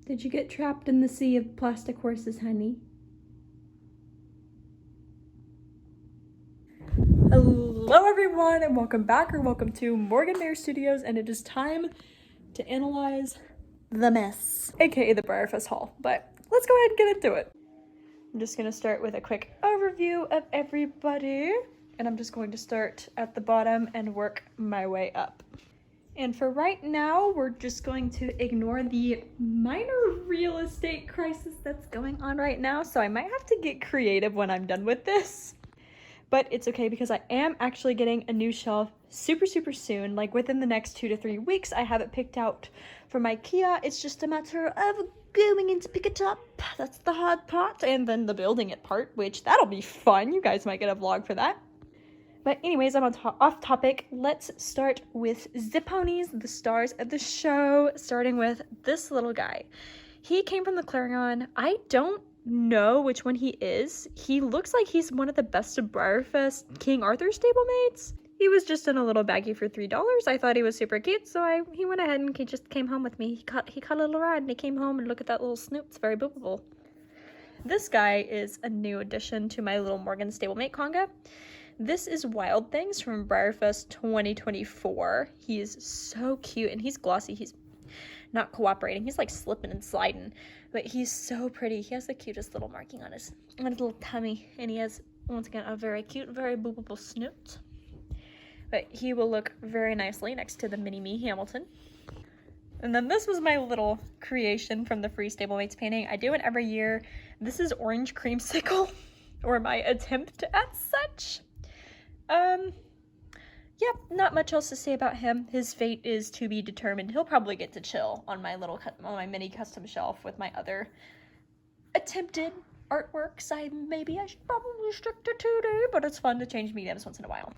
Did you get trapped in the sea of plastic horses, honey? Hello everyone and welcome back, or welcome to Morgan Bear Studios, and it is time to analyze the mess, aka the BreyerFest haul. But let's go ahead and get into it. I'm just gonna start with a quick overview of everybody, and I'm just going to start at the bottom and work my way up. And for right now, we're just going to ignore the minor real estate crisis that's going on right now, so I might have to get creative when I'm done with this. But it's okay because I am actually getting a new shelf super soon, like within the next 2 to 3 weeks. I have it picked out from IKEA. It's just a matter of going in to pick it up. That's the hard part, and then the building it part, which that'll be fun. You guys might get a vlog for that. But anyways, I'm off topic. Let's start with the ponies, the stars of the show, starting with this little guy. He came from the Clarion. I don't know which one he is. He looks like he's one of the best of BreyerFest King Arthur stablemates. He was just in a little baggie for $3. I thought he was super cute, so he went ahead and he just came home with me. He caught a little ride and he came home, and look at that little snoot. It's very boopable. This guy is a new addition to my little Morgan stablemate conga. This is Wild Things from BreyerFest 2024. He is so cute and he's glossy. He's not cooperating. He's like slipping and sliding, but he's so pretty. He has the cutest little marking on his little tummy, and he has, once again, a very cute, very boopable snoot. But he will look very nicely next to the mini-me Hamilton. And then this was my little creation from the free stablemates painting. I do it every year. This is Orange Creamsicle, or my attempt at such. Yep, not much else to say about him. His fate is to be determined. He'll probably get to chill on my mini custom shelf with my other attempted artworks. Maybe I should probably stick to 2D, but it's fun to change mediums once in a while.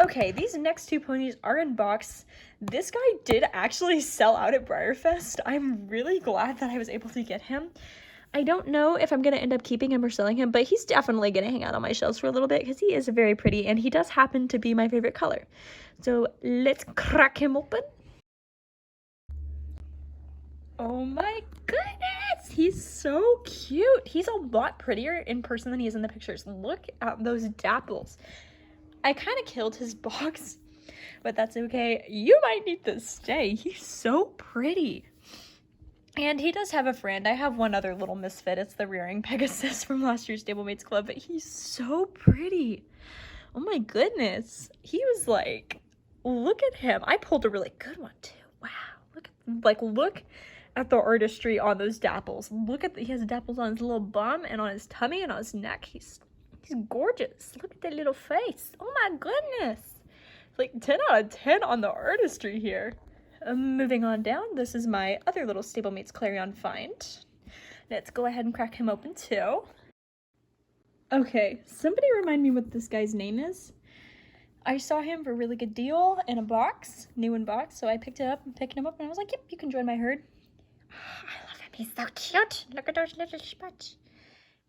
Okay, these next two ponies are in box. This guy did actually sell out at BreyerFest. I'm really glad that I was able to get him. I don't know if I'm going to end up keeping him or selling him, but he's definitely going to hang out on my shelves for a little bit because he is very pretty, and he does happen to be my favorite color. So let's crack him open. Oh my goodness, he's so cute. He's a lot prettier in person than he is in the pictures. Look at those dapples. I kind of killed his box, but that's okay. You might need to stay. He's so pretty. And he does have a friend. I have one other little misfit. It's the rearing Pegasus from last year's Stablemates Club, but he's so pretty. Oh my goodness. He was like, look at him. I pulled a really good one too. Wow. Look at the artistry on those dapples. He has dapples on his little bum and on his tummy and on his neck. He's gorgeous. Look at that little face. Oh my goodness. It's like 10 out of 10 on the artistry here. Moving on down, this is my other little Stablemates Clarion find. Let's go ahead and crack him open too. Okay, somebody remind me what this guy's name is. I saw him for a really good deal in a box, new in box, so I picked it up and picked him up, and I was like, yep, you can join my herd. Oh, I love him, he's so cute. Look at those little spots.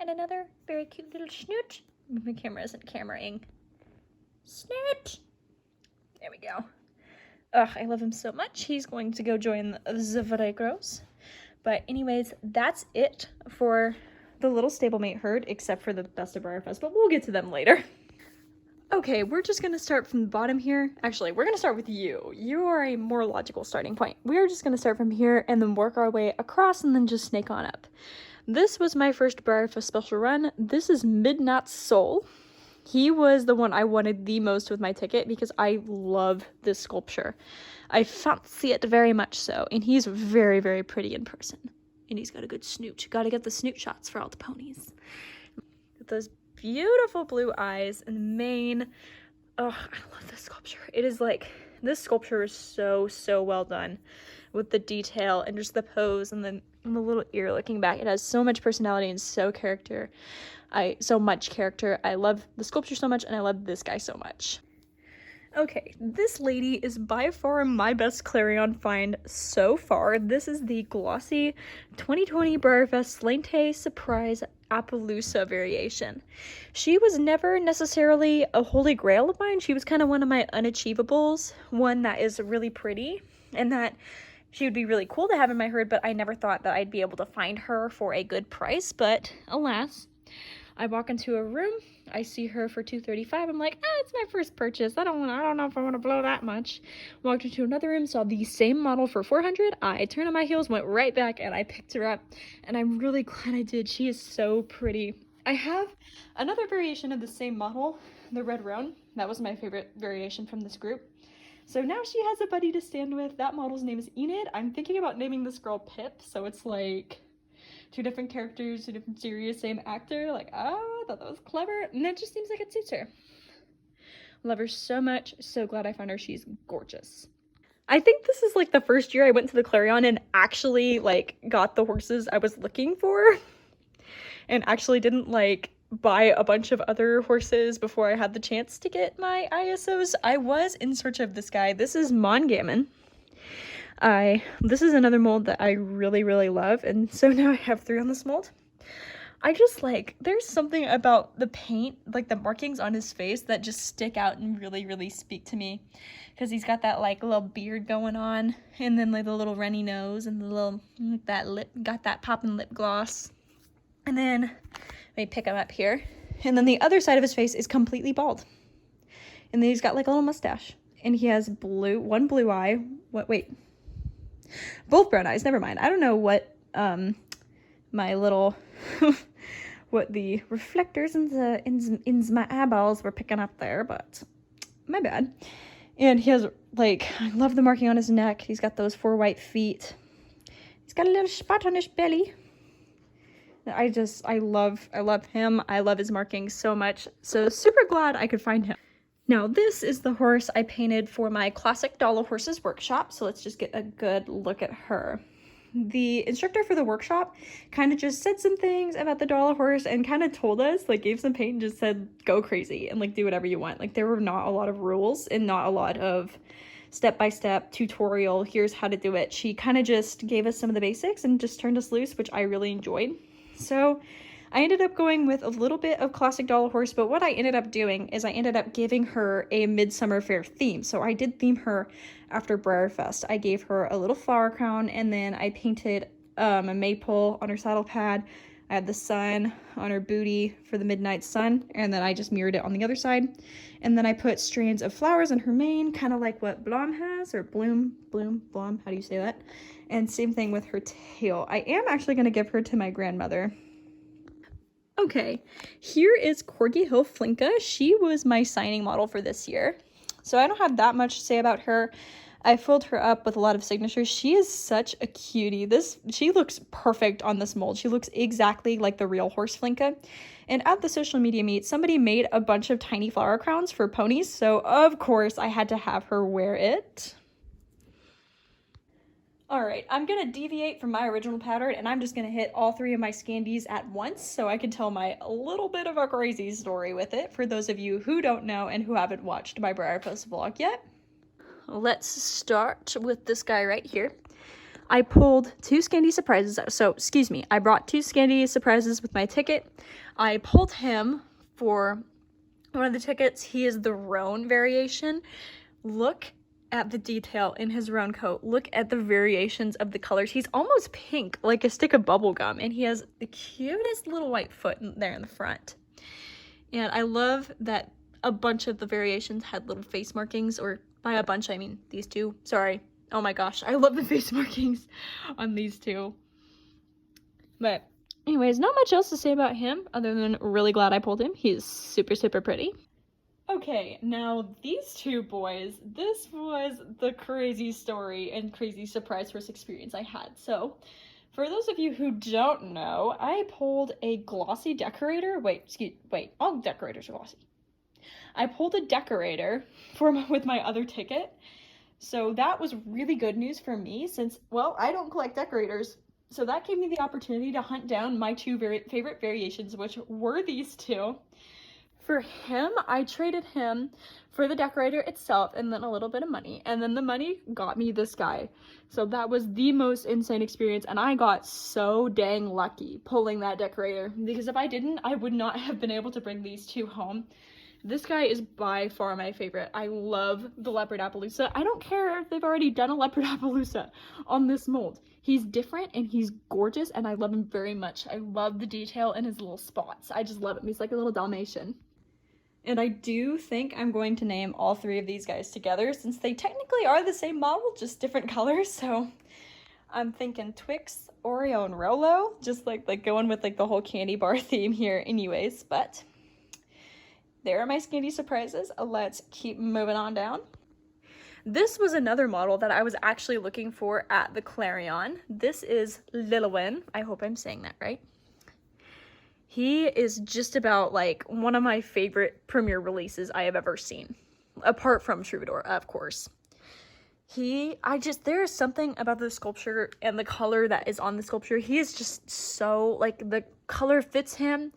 And another very cute little snoot. My camera isn't cameraing. Snoot! There we go. Ugh, I love him so much. He's going to go join the Vregros. But anyways, that's it for the little stablemate herd, except for the best of BreyerFest, but we'll get to them later. Okay, we're just going to start from the bottom here. Actually, we're going to start with you. You are a more logical starting point. We're just going to start from here and then work our way across and then just snake on up. This was my first BreyerFest special run. This is Midnight Soul. He was the one I wanted the most with my ticket because I love this sculpture. I fancy it very much so, and he's very, very pretty in person. And he's got a good snoot. Gotta get the snoot shots for all the ponies. With those beautiful blue eyes and mane. Oh, I love this sculpture. It is like, this sculpture is so well done with the detail and just the pose and the little ear looking back. It has so much personality and so much character. I love the sculpture so much, and I love this guy so much. Okay, this lady is by far my best Clarion find so far. This is the glossy 2020 BreyerFest Slante Surprise Appaloosa variation. She was never necessarily a holy grail of mine. She was kind of one of my unachievables, one that is really pretty and that she would be really cool to have in my herd, but I never thought that I'd be able to find her for a good price. But alas, I walk into a room, I see her for $235. I'm like, it's my first purchase. I don't know if I want to blow that much. Walked into another room, saw the same model for $400. I turned on my heels, went right back, and I picked her up. And I'm really glad I did. She is so pretty. I have another variation of the same model, the Red Roan. That was my favorite variation from this group. So now she has a buddy to stand with. That model's name is Enid. I'm thinking about naming this girl Pip, so it's like 2 different characters, 2 different series, same actor. Like, oh, I thought that was clever. And it just seems like it suits her. Love her so much. So glad I found her. She's gorgeous. I think this is like the first year I went to the Clarion and actually like got the horses I was looking for. And actually didn't like buy a bunch of other horses before I had the chance to get my ISOs. I was in search of this guy. This is Mongammon. This is another mold that I really, really love, and so now I have 3 on this mold. I just like, there's something about the paint, like the markings on his face that just stick out and really, really speak to me. Because he's got that like little beard going on, and then like the little runny nose, and the little, that lip, got that popping lip gloss. And then, let me pick him up here. And then the other side of his face is completely bald. And then he's got like a little mustache. And he has one blue eye. Both brown eyes, never mind. I don't know what my little what the reflectors in my eyeballs were picking up there, but my bad. And he has like, I love the marking on his neck. He's got those 4 white feet. He's got a little spot on his belly. I love him. I love his markings so much. So super glad I could find him. Now, this is the horse I painted for my Classic Dollar Horses workshop, so let's just get a good look at her. The instructor for the workshop kind of just said some things about the dollar horse and kind of told us, like, gave some paint and just said, go crazy and, like, do whatever you want. Like, there were not a lot of rules and not a lot of step-by-step tutorial, here's how to do it. She kind of just gave us some of the basics and just turned us loose, which I really enjoyed. So I ended up going with a little bit of Classic Dollar Horse, but what I ended up doing is I ended up giving her a Midsummer Fair theme. So I did theme her after BreyerFest. I gave her a little flower crown, and then I painted a maple on her saddle pad. I had the sun on her booty for the midnight sun, and then I just mirrored it on the other side. And then I put strands of flowers in her mane, kind of like what Blom has, or Blom, how do you say that? And same thing with her tail. I am actually going to give her to my grandmother. Okay, here is Corgi Hill Flinka. She was my signing model for this year. So I don't have that much to say about her. I filled her up with a lot of signatures. She is such a cutie. She looks perfect on this mold. She looks exactly like the real horse Flinka. And at the social media meet, somebody made a bunch of tiny flower crowns for ponies. So of course I had to have her wear it. Alright, I'm going to deviate from my original pattern, and I'm just going to hit all 3 of my Scandis at once so I can tell my little bit of a crazy story with it for those of you who don't know and who haven't watched my BreyerFest vlog yet. Let's start with this guy right here. I pulled 2 Scandi surprises. So, excuse me, I brought 2 Scandi surprises with my ticket. I pulled him for one of the tickets. He is the roan variation. Look at the detail in his roan coat. Look at the variations of the colors. He's almost pink, like a stick of bubble gum, and he has the cutest little white foot there in the front. And I love that a bunch of the variations had little face markings, or by a bunch I mean these 2. Sorry. Oh my gosh, I love the face markings on these 2. But anyways, not much else to say about him other than really glad I pulled him. He's super, super pretty. Okay, now these 2 boys, this was the crazy story and crazy surprise first experience I had. So, for those of you who don't know, I pulled a glossy decorator. Wait, all decorators are glossy. I pulled a decorator with my other ticket. So that was really good news for me since, well, I don't collect decorators. So that gave me the opportunity to hunt down my 2 favorite variations, which were these 2. For him, I traded him for the decorator itself and then a little bit of money. And then the money got me this guy. So that was the most insane experience. And I got so dang lucky pulling that decorator. Because if I didn't, I would not have been able to bring these 2 home. This guy is by far my favorite. I love the Leopard Appaloosa. I don't care if they've already done a Leopard Appaloosa on this mold. He's different and he's gorgeous and I love him very much. I love the detail in his little spots. I just love him. He's like a little Dalmatian. And I do think I'm going to name all three of these guys together since they technically are the same model, just different colors. So I'm thinking Twix, Oreo, and Rolo, just like going with like the whole candy bar theme here anyways. But there are my Scandi surprises. Let's keep moving on down. This was another model that I was actually looking for at the Clarion. This is Lilwin. I hope I'm saying that right. He is just about like one of my favorite premiere releases I have ever seen, apart from Troubadour, of course. There is something about the sculpture and the color that is on the sculpture. He is just so, like, the color fits him.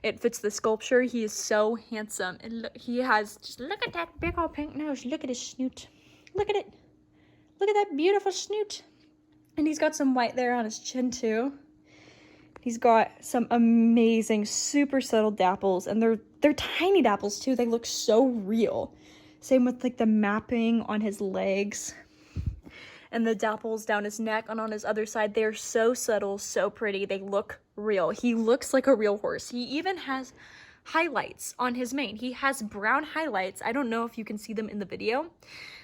It fits the sculpture. He is so handsome. And he has, just look at that big old pink nose. Look at his snoot. Look at it. Look at that beautiful snoot. And he's got some white there on his chin too. He's got some amazing, super subtle dapples. And they're tiny dapples too. They look so real. Same with like the mapping on his legs. And the dapples down his neck and on his other side. They're so subtle, so pretty. They look real. He looks like a real horse. He even has highlights on his mane. He has brown highlights. I don't know if you can see them in the video,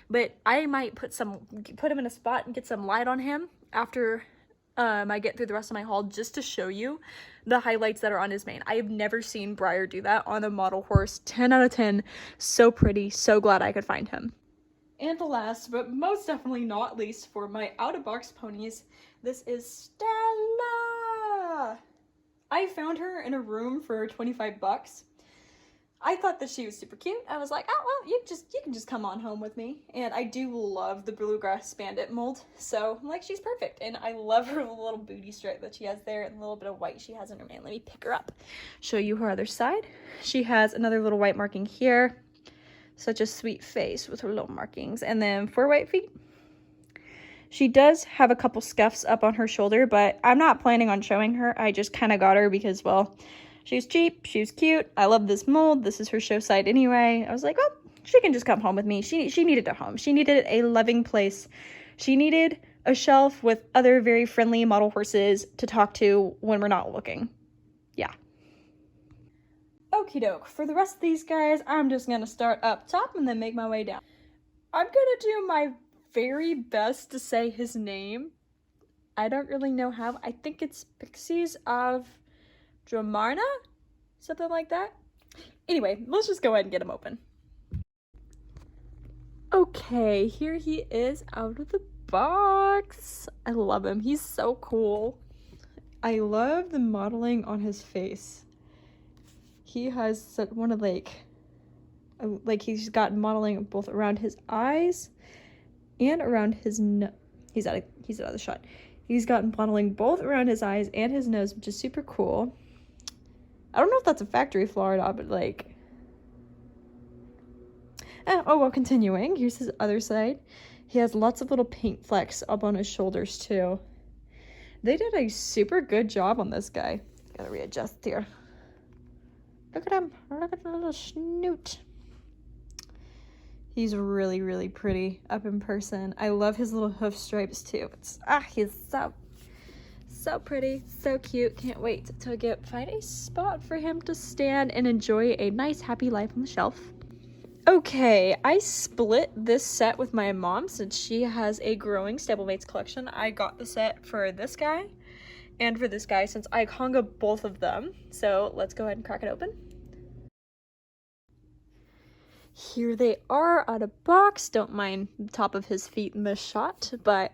but I might put him in a spot and get some light on him after I get through the rest of my haul just to show you the highlights that are on his mane. I have never seen Breyer do that on a model horse. 10 out of 10. So pretty. So glad I could find him. And last, but most definitely not least, for my out-of-box ponies, this is Stella. I found her in a room for 25 bucks. I thought that she was super cute. I was like, oh, well, you can just come on home with me. And I do love the bluegrass bandit mold. So, like, she's perfect. And I love her little booty stripe that she has there and the little bit of white she has in her mane. Let me pick her up. Show you her other side. She has another little white marking here. Such a sweet face with her little markings. And then 4 white feet. She does have a couple scuffs up on her shoulder, but I'm not planning on showing her. I just kind of got her because, well, she was cheap, she was cute, I love this mold, this is her show side anyway. I was like, oh, she can just come home with me. She needed a home. She needed a loving place. She needed a shelf with other very friendly model horses to talk to when we're not looking. Yeah. Okie doke. For the rest of these guys, I'm just gonna start up top and then make my way down. I'm gonna do my very best to say his name. I don't really know how. I think it's Pixies of Dramarna? Something like that. Anyway, let's just go ahead and get him open. Okay, here he is out of the box. I love him. He's so cool. I love the modeling on his face. He has one of like he's got modeling both around his eyes and around his nose. He's out of the shot. He's gotten modeling both around his eyes and his nose, which is super cool. I don't know if that's a factory flaw or not, but like... oh, well, continuing. Here's his other side. He has lots of little paint flecks up on his shoulders, too. They did a super good job on this guy. Gotta readjust here. Look at him. Look at the little snoot. He's really, really pretty up in person. I love his little hoof stripes, too. He's so pretty, so cute. Can't wait to find a spot for him to stand and enjoy a nice, happy life on the shelf. Okay, I split this set with my mom since she has a growing Stablemates collection. I got the set for this guy and for this guy since I conga both of them. So let's go ahead and crack it open. Here they are out of box. Don't mind the top of his feet in this shot, but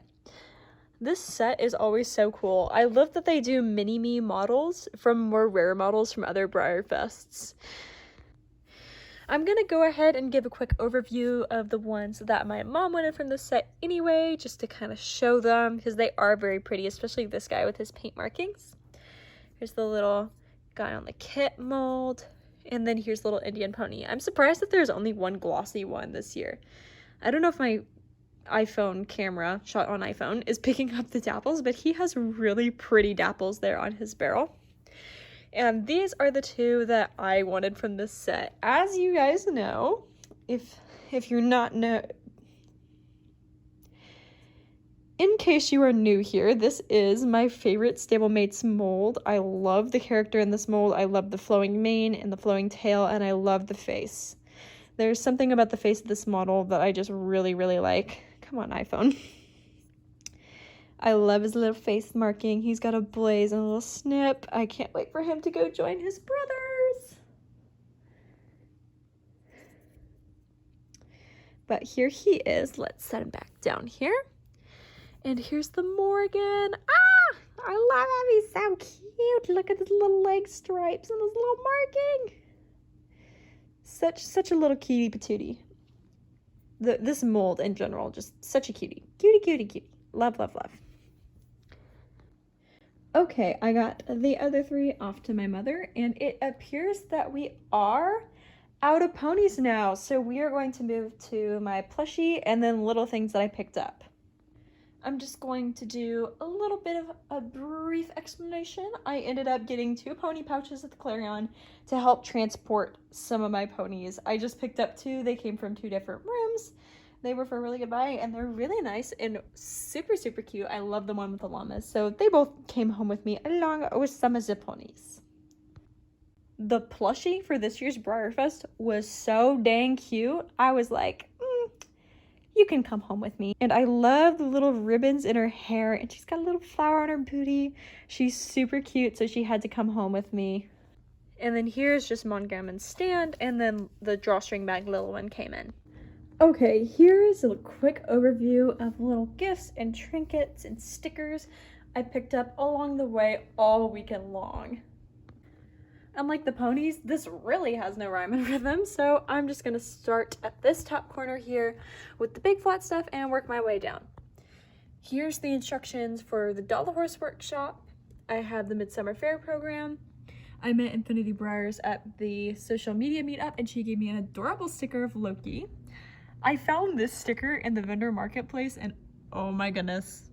this set is always so cool. I love that they do mini-me models from more rare models from other BreyerFests. I'm gonna go ahead and give a quick overview of the ones that my mom wanted from this set anyway, just to kind of show them, because they are very pretty, especially this guy with his paint markings. Here's the little guy on the kit mold, and then here's the little Indian pony. I'm surprised that there's only one glossy one this year. I don't know if my iPhone camera, shot on iPhone, is picking up the dapples, but he has really pretty dapples there on his barrel. And these are the two that I wanted from this set. As you guys know, if you're not in case you are new here, this is my favorite Stablemates mold. I love the character in this mold. I love the flowing mane and the flowing tail, and I love the face. There's something about the face of this model that I just really, really like. Come on, iPhone. I love his little face marking. He's got a blaze and a little snip. I can't wait for him to go join his brothers. But here he is. Let's set him back down here. And here's the Morgan. Ah, I love him. He's so cute. Look at his little leg stripes and his little marking. Such a little cutie patootie. This mold in general, just such a cutie. Cutie, cutie, cutie. Love, love, love. Okay, I got the other three off to my mother, and it appears that we are out of ponies now. So we are going to move to my plushie and then little things that I picked up. I'm just going to do a little bit of a brief explanation. I ended up getting 2 pony pouches at the Clarion to help transport some of my ponies. I just picked up 2. They came from 2 different rooms. They were for a really good buy, and they're really nice and super, super cute. I love the one with the llamas. So they both came home with me along with some of the ponies. The plushie for this year's BreyerFest was so dang cute. I was like, you can come home with me. And I love the little ribbons in her hair, and she's got a little flower on her booty. She's super cute, so she had to come home with me. And then here's just Montgomery's stand, and then the drawstring bag little one came in. Okay, here is a quick overview of little gifts and trinkets and stickers I picked up along the way all weekend long. Unlike the ponies, this really has no rhyme and rhythm, so I'm just gonna start at this top corner here with the big flat stuff and work my way down. Here's the instructions for the Dollar Horse Workshop. I have the Midsummer Fair program. I met Infinity Breyers at the social media meetup, and she gave me an adorable sticker of Loki. I found this sticker in the vendor marketplace, and oh my goodness.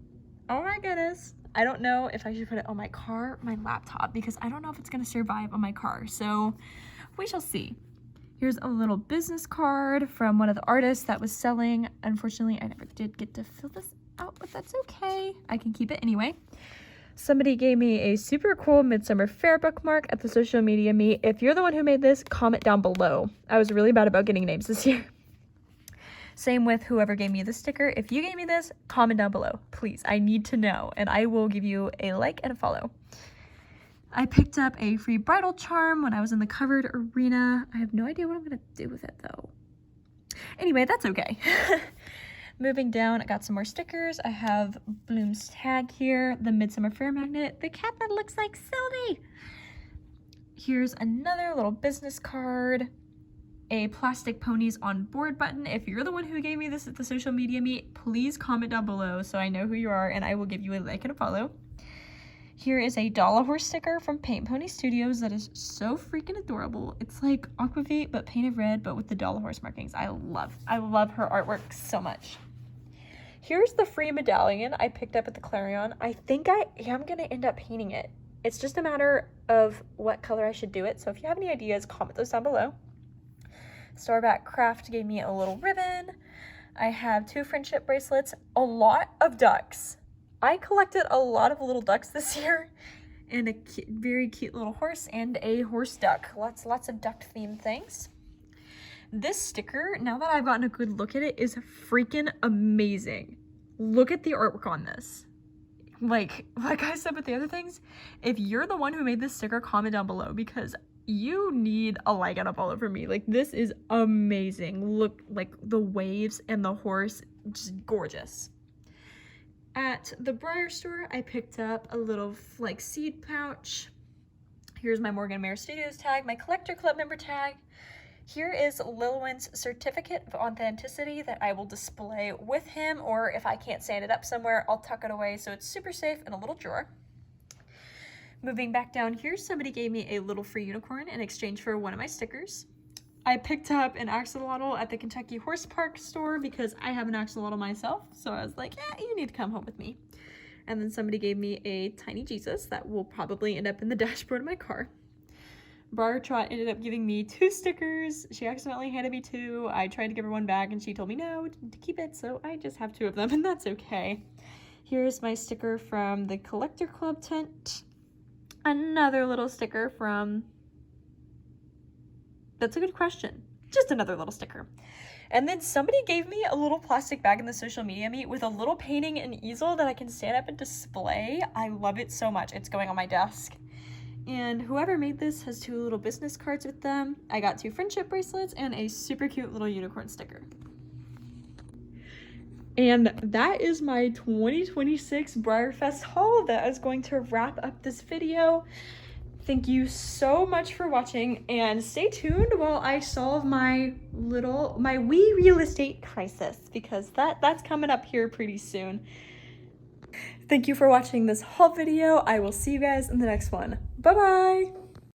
Oh my goodness. I don't know if I should put it on my car, my laptop, because I don't know if it's gonna survive on my car, so we shall see. Here's a little business card from one of the artists that was selling. Unfortunately, I never did get to fill this out, but that's okay. I can keep it anyway. Somebody gave me a super cool Midsummer Fair bookmark at the social media meet. If you're the one who made this, comment down below. I was really bad about getting names this year. Same with whoever gave me the sticker. If you gave me this, comment down below. Please, I need to know, and I will give you a like and a follow. I picked up a free bridal charm when I was in the covered arena. I have no idea what I'm gonna do with it though. Anyway, that's okay. Moving down, I got some more stickers. I have Bloom's tag here, the Midsummer Fair magnet, the cat that looks like Sylvie. Here's another little business card. A plastic ponies on board button. If you're the one who gave me this at the social media meet, please comment down below so I know who you are and I will give you a like and a follow. Here is a Dollar Horse sticker from Paint Pony Studios that is so freaking adorable. It's like Aquavit but painted red but with the Dollar Horse markings. I love her artwork so much. Here's the free medallion I picked up at the Clarion. I think I am gonna end up painting it. It's just a matter of what color I should do it. So if you have any ideas, comment those down below. Starback Craft gave me a little ribbon. I have 2 friendship bracelets, a lot of ducks. I collected a lot of little ducks this year, and a very cute little horse and a horse duck. Lots of duck themed things. This sticker, now that I've gotten a good look at it, is freaking amazing. Look at the artwork on this. Like I said with the other things, if you're the one who made this sticker, comment down below because you need a like and a follow from me. Like, this is amazing. Look, like the waves and the horse, just gorgeous. At the Breyer store, I picked up a little like seed pouch. Here's my Morgan Mare Studios tag, my Collector Club member tag. Here is Lilwyn's certificate of authenticity that I will display with him, or if I can't stand it up somewhere, I'll tuck it away so it's super safe in a little drawer. Moving back down here, somebody gave me a little free unicorn in exchange for one of my stickers. I picked up an axolotl at the Kentucky Horse Park store because I have an axolotl myself. So I was like, yeah, you need to come home with me. And then somebody gave me a tiny Jesus that will probably end up in the dashboard of my car. Briar ended up giving me 2 stickers. She accidentally handed me 2. I tried to give her one back and she told me no, to keep it, so I just have 2 of them, and that's okay. Here's my sticker from the Collector Club tent. Another little sticker from... That's a good question. Just another little sticker. And then somebody gave me a little plastic bag in the social media meet with a little painting and easel that I can stand up and display. I love it so much. It's going on my desk. And whoever made this has 2 little business cards with them. I got 2 friendship bracelets and a super cute little unicorn sticker. And that is my 2026 BreyerFest haul. That is going to wrap up this video. Thank you so much for watching, and stay tuned while I solve my wee real estate crisis, because that's coming up here pretty soon. Thank you for watching this haul video. I will see you guys in the next one. Bye-bye!